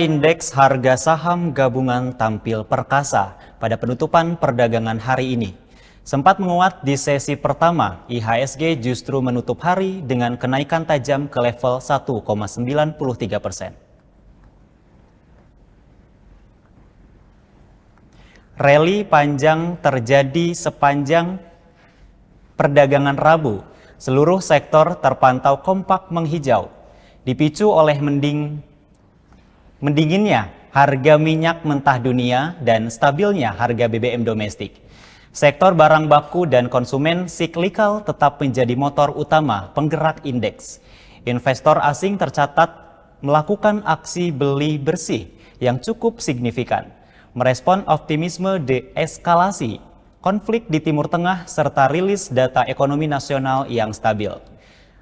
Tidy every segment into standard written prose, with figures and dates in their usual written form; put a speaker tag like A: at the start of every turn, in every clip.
A: Indeks harga saham gabungan tampil perkasa pada penutupan perdagangan hari ini. Sempat menguat di sesi pertama, IHSG justru menutup hari dengan kenaikan tajam ke level 1,93%. Rally panjang terjadi sepanjang perdagangan Rabu. Seluruh sektor terpantau kompak menghijau, dipicu oleh mendinginnya harga minyak mentah dunia dan stabilnya harga BBM domestik. Sektor barang baku dan konsumen siklikal tetap menjadi motor utama penggerak indeks. Investor asing tercatat melakukan aksi beli bersih yang cukup signifikan, merespon optimisme deeskalasi konflik di Timur Tengah serta rilis data ekonomi nasional yang stabil.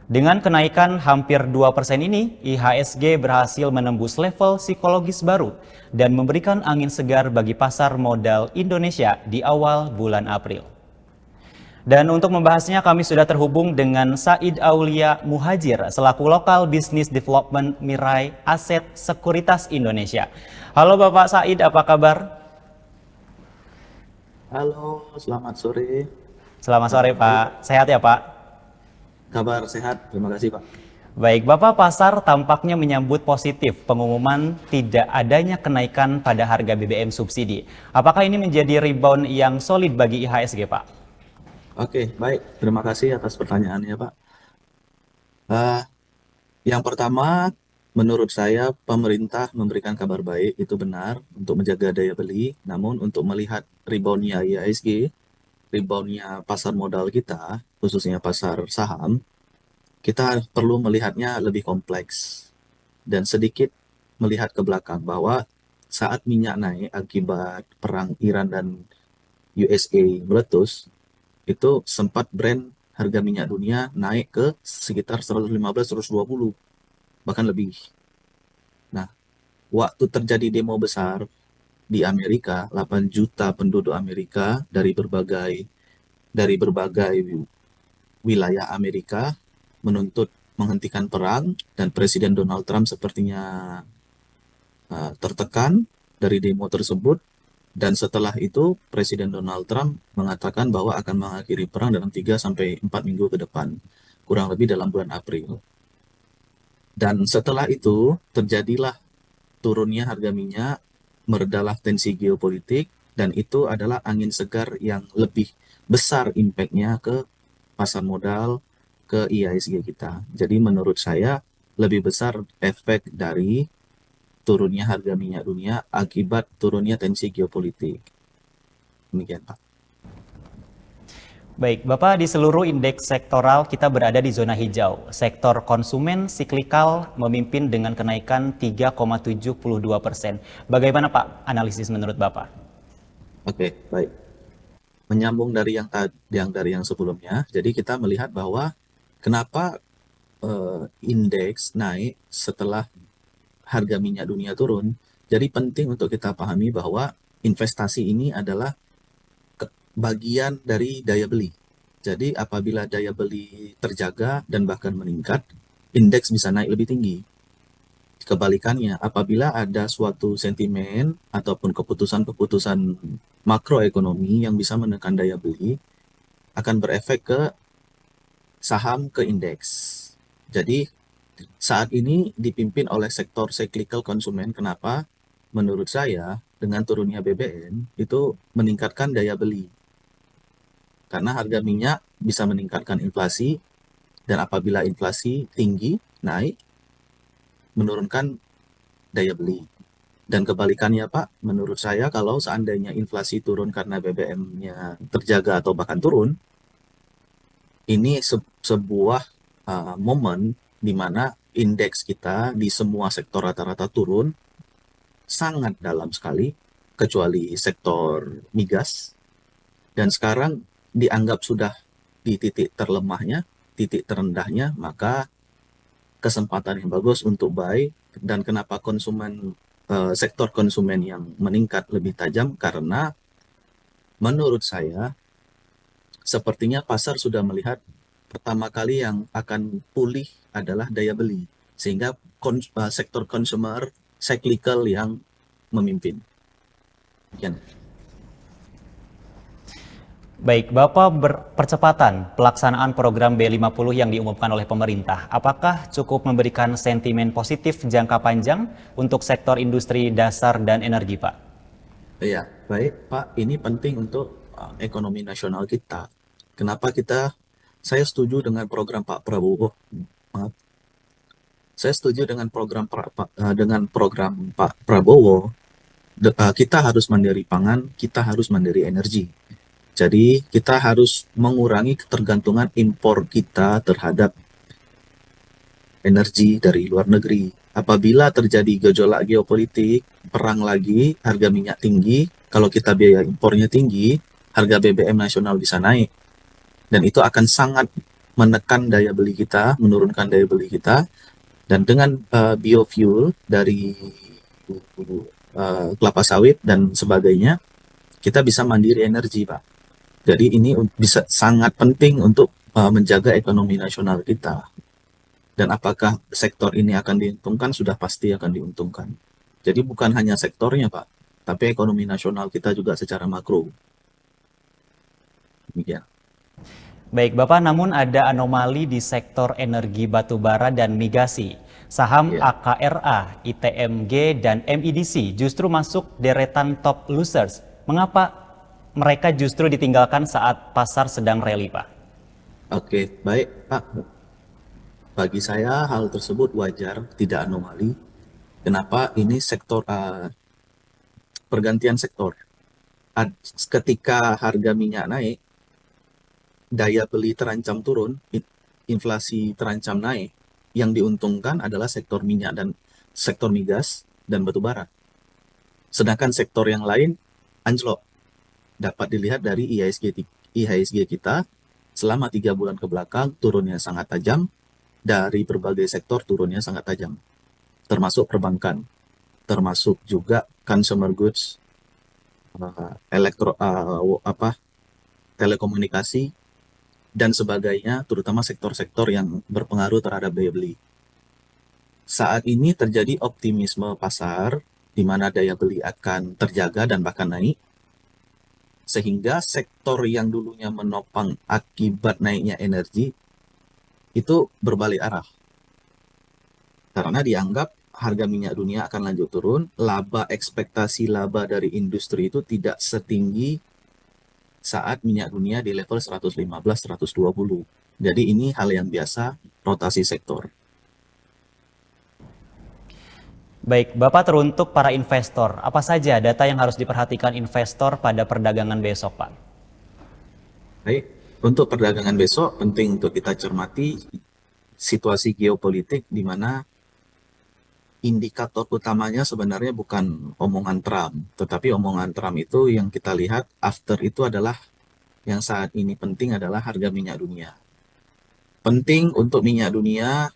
A: Dengan kenaikan hampir 2% ini, IHSG berhasil menembus level psikologis baru dan memberikan angin segar bagi pasar modal Indonesia di awal bulan April. Dan untuk membahasnya kami sudah terhubung dengan Said Aulia Muhajir selaku Lokal Business Development Mirai Aset Sekuritas Indonesia. Halo Bapak Said, apa kabar?
B: Halo, selamat sore.
A: Selamat sore
B: Kabar baik?
A: Pak, sehat ya Pak?
B: Kabar sehat, terima kasih Pak.
A: Baik, Bapak, pasar tampaknya menyambut positif pengumuman tidak adanya kenaikan pada harga BBM subsidi. Apakah ini menjadi rebound yang solid bagi IHSG, Pak?
B: Oke, baik. Terima kasih atas pertanyaannya Pak. Eh, yang pertama, menurut saya pemerintah memberikan kabar baik, itu benar untuk menjaga daya beli. Namun untuk melihat reboundnya IHSG, reboundnya pasar modal kita, khususnya pasar saham, kita perlu melihatnya lebih kompleks dan sedikit melihat ke belakang bahwa saat minyak naik akibat perang Iran dan USA meletus, itu sempat Brent harga minyak dunia naik ke sekitar 115-120, bahkan lebih. Nah, waktu terjadi demo besar di Amerika, 8 juta penduduk Amerika dari berbagai wilayah Amerika menuntut menghentikan perang, dan Presiden Donald Trump sepertinya tertekan dari demo tersebut. Dan setelah itu, Presiden Donald Trump mengatakan bahwa akan mengakhiri perang dalam 3 sampai 4 minggu ke depan, kurang lebih dalam bulan April. Dan setelah itu, terjadilah turunnya harga minyak, meredalah tensi geopolitik, dan itu adalah angin segar yang lebih besar impact-nya ke pasar modal, ke IISG kita. Jadi menurut saya, lebih besar efek dari turunnya harga minyak dunia akibat turunnya tensi geopolitik. Demikian, Pak.
A: Baik, Bapak, di seluruh indeks sektoral kita berada di zona hijau. Sektor konsumen siklikal memimpin dengan kenaikan 3,72%. Bagaimana Pak analisis menurut Bapak?
B: Oke, baik. Menyambung dari yang sebelumnya, jadi kita melihat bahwa kenapa indeks naik setelah harga minyak dunia turun. Jadi penting untuk kita pahami bahwa investasi ini adalah bagian dari daya beli. Jadi apabila daya beli terjaga dan bahkan meningkat, indeks bisa naik lebih tinggi. Kebalikannya, apabila ada suatu sentimen ataupun keputusan-keputusan makroekonomi yang bisa menekan daya beli, akan berefek ke saham, ke indeks. Jadi saat ini dipimpin oleh sektor cyclical konsumen. Kenapa? Menurut saya, dengan turunnya BBM, itu meningkatkan daya beli. Karena harga minyak bisa meningkatkan inflasi, dan apabila inflasi tinggi, naik, menurunkan daya beli. Dan kebalikannya Pak, menurut saya kalau seandainya inflasi turun karena BBM-nya terjaga atau bahkan turun, ini sebuah momen di mana indeks kita di semua sektor rata-rata turun sangat dalam sekali, kecuali sektor migas. Dan sekarang dianggap sudah di titik terlemahnya, titik terendahnya, maka kesempatan yang bagus untuk buy. Dan kenapa sektor konsumen yang meningkat lebih tajam? Karena menurut saya sepertinya pasar sudah melihat pertama kali yang akan pulih adalah daya beli, sehingga sektor consumer cyclical yang memimpin. Sekian.
A: Baik, Bapak percepatan pelaksanaan program B50 yang diumumkan oleh pemerintah, apakah cukup memberikan sentimen positif jangka panjang untuk sektor industri dasar dan energi, Pak?
B: Ya, baik Pak, ini penting untuk ekonomi nasional kita. Kenapa saya setuju dengan program Pak Prabowo. Maaf, saya setuju dengan dengan program Pak Prabowo. Kita harus mandiri pangan, kita harus mandiri energi. Jadi kita harus mengurangi ketergantungan impor kita terhadap energi dari luar negeri. Apabila terjadi gejolak geopolitik, perang lagi, harga minyak tinggi, kalau kita biaya impornya tinggi, harga BBM nasional bisa naik. Dan itu akan sangat menekan daya beli kita, menurunkan daya beli kita. Dan dengan biofuel dari kelapa sawit dan sebagainya, kita bisa mandiri energi, Pak. Jadi ini bisa sangat penting untuk menjaga ekonomi nasional kita. Dan apakah sektor ini akan diuntungkan? Sudah pasti akan diuntungkan. Jadi bukan hanya sektornya, Pak, tapi ekonomi nasional kita juga secara makro. Demikian.
A: Baik, Bapak, namun ada anomali di sektor energi batubara dan migasi. Saham
B: Ya.
A: AKRA, ITMG, dan MIDC justru masuk deretan top losers. Mengapa mereka justru ditinggalkan saat pasar sedang rally, Pak?
B: Oke, baik, Pak. Bagi saya hal tersebut wajar, tidak anomali. Kenapa? Ini sektor pergantian sektor. Ketika harga minyak naik, daya beli terancam turun, inflasi terancam naik. Yang diuntungkan adalah sektor minyak dan sektor migas dan batubara. Sedangkan sektor yang lain anjlok. Dapat dilihat dari IHSG kita selama 3 bulan ke belakang turunnya sangat tajam, dari berbagai sektor turunnya sangat tajam, termasuk perbankan, termasuk juga consumer goods, telekomunikasi dan sebagainya, terutama sektor-sektor yang berpengaruh terhadap daya beli. Saat ini terjadi optimisme pasar di mana daya beli akan terjaga dan bahkan naik, sehingga sektor yang dulunya menopang akibat naiknya energi itu berbalik arah. Karena dianggap harga minyak dunia akan lanjut turun, ekspektasi laba dari industri itu tidak setinggi saat minyak dunia di level 115-120. Jadi ini hal yang biasa, rotasi sektor.
A: Baik, Bapak, teruntuk para investor, apa saja data yang harus diperhatikan investor pada perdagangan besok, Pak?
B: Baik, untuk perdagangan besok penting untuk kita cermati situasi geopolitik di mana indikator utamanya sebenarnya bukan omongan Trump, tetapi omongan Trump itu yang kita lihat after itu adalah yang saat ini penting adalah harga minyak dunia. Penting untuk minyak dunia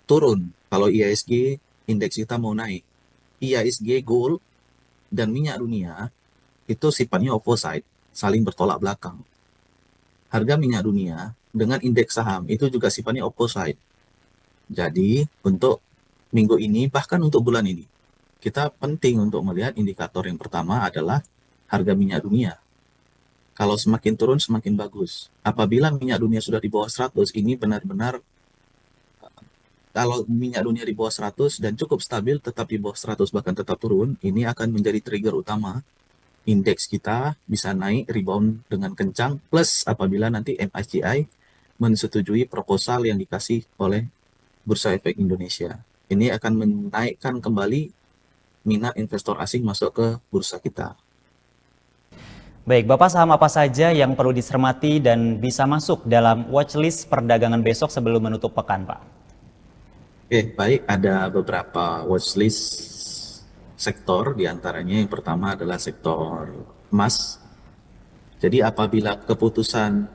B: turun kalau IHSG indeks kita mau naik. IHSG gold dan minyak dunia itu sifatnya opposite, saling bertolak belakang. Harga minyak dunia dengan indeks saham itu juga sifatnya opposite. Jadi untuk minggu ini, bahkan untuk bulan ini, kita penting untuk melihat indikator yang pertama adalah harga minyak dunia. Kalau semakin turun, semakin bagus. Apabila minyak dunia sudah di bawah 100, ini benar-benar, kalau minyak dunia di bawah 100 dan cukup stabil, tetap di bawah 100, bahkan tetap turun, ini akan menjadi trigger utama. Indeks kita bisa naik, rebound dengan kencang, plus apabila nanti MSCI mensetujui proposal yang dikasih oleh Bursa Efek Indonesia. Ini akan menaikkan kembali minat investor asing masuk ke bursa kita.
A: Baik, Bapak, saham apa saja yang perlu dicermati dan bisa masuk dalam watchlist perdagangan besok sebelum menutup pekan, Pak?
B: Oke, baik. Ada beberapa watchlist sektor, diantaranya yang pertama adalah sektor emas. Jadi apabila keputusan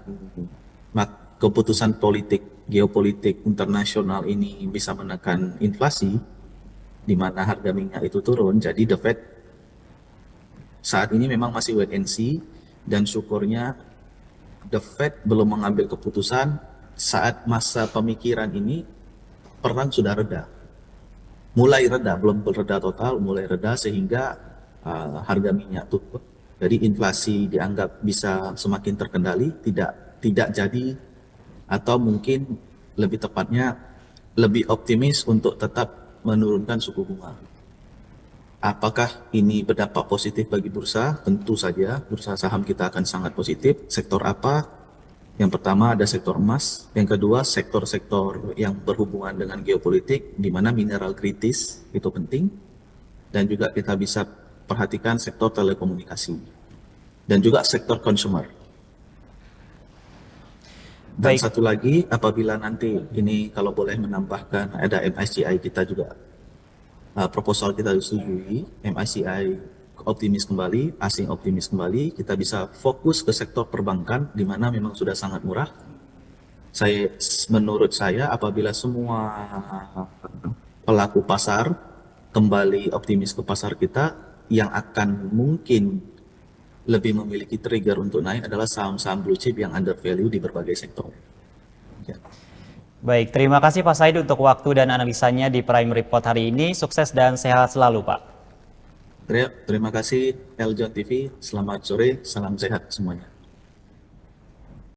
B: geopolitik internasional ini bisa menekan inflasi, di mana harga minyak itu turun, jadi the Fed saat ini memang masih wait and see, dan syukurnya the Fed belum mengambil keputusan saat masa pemikiran ini, perang sudah reda. mulai reda, belum reda total, mulai reda sehingga harga minyak turun. Jadi inflasi dianggap bisa semakin terkendali, tidak jadi, atau mungkin lebih tepatnya lebih optimis untuk tetap menurunkan suku bunga. Apakah ini berdampak positif bagi bursa? Tentu saja, bursa saham kita akan sangat positif. Sektor apa? Yang pertama ada sektor emas, yang kedua sektor-sektor yang berhubungan dengan geopolitik, di mana mineral kritis itu penting, dan juga kita bisa perhatikan sektor telekomunikasi, dan juga sektor consumer. Dan
A: Baik,
B: satu lagi, apabila nanti ini kalau boleh menambahkan, ada MSCI kita juga, proposal kita disetujui, MSCI optimis kembali, asing optimis kembali, kita bisa fokus ke sektor perbankan, di mana memang sudah sangat murah. Menurut saya, apabila semua pelaku pasar kembali optimis ke pasar kita, yang akan mungkin lebih memiliki trigger untuk naik adalah saham-saham blue chip yang under value di berbagai sektor. Ya.
A: baik. Terima kasih Pak Said untuk waktu dan analisanya di Prime Report hari ini. Sukses dan sehat selalu, Pak.
B: Terima kasih Eljon TV, selamat sore, salam sehat semuanya.